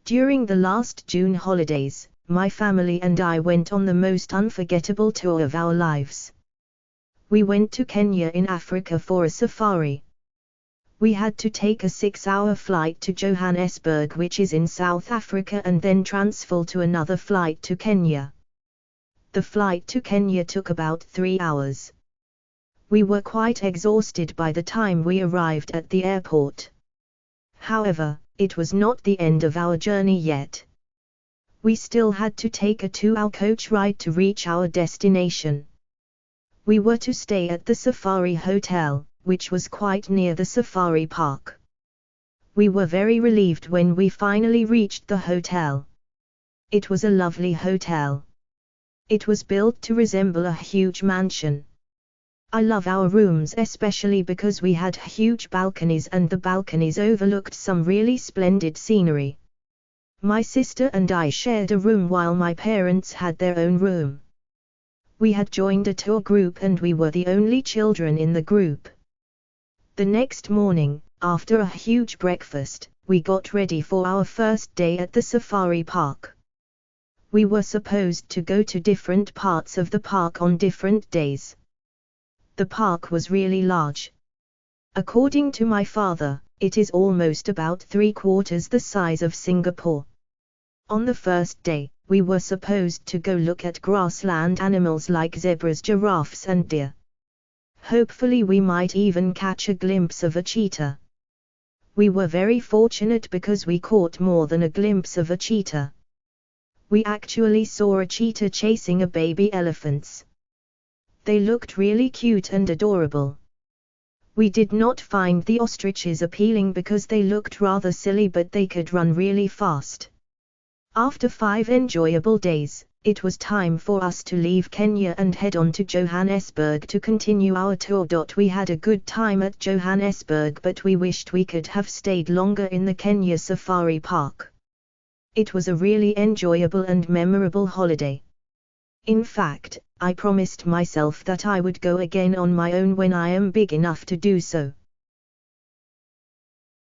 During the last June holidays, my family and I went on the most unforgettable tour of our lives. We went to Kenya in Africa for a safari. We had to take a 6-hour flight to Johannesburg, which is in South Africa, and then transfer to another flight to Kenya. The flight to Kenya took about 3 hours. We were quite exhausted by the time we arrived at the airport. However, it was not the end of our journey yet. We still had to take a 2-hour coach ride to reach our destination. We were to stay at the Safari Hotel, which was quite near the safari park. We were very relieved when we finally reached the hotel. It was a lovely hotel. It was built to resemble a huge mansion. I love our rooms especially because we had huge balconies and the balconies overlooked some really splendid scenery. My sister and I shared a room while my parents had their own room. We had joined a tour group and we were the only children in the group. The next morning, after a huge breakfast, we got ready for our first day at the safari park. We were supposed to go to different parts of the park on different days. The park was really large. According to my father, it is almost about 3/4 the size of Singapore. On the first day, we were supposed to go look at grassland animals like zebras, giraffes and deer. Hopefully we might even catch a glimpse of a cheetah. We were very fortunate because we caught more than a glimpse of a cheetah. We actually saw a cheetah chasing a baby elephant. They looked really cute and adorable. We did not find the ostriches appealing because they looked rather silly, but they could run really fast. After 5 enjoyable days, it was time for us to leave Kenya and head on to Johannesburg to continue our tour. We had a good time at Johannesburg, but we wished we could have stayed longer in the Kenya Safari Park. It was a really enjoyable and memorable holiday. In fact, I promised myself that I would go again on my own when I am big enough to do so.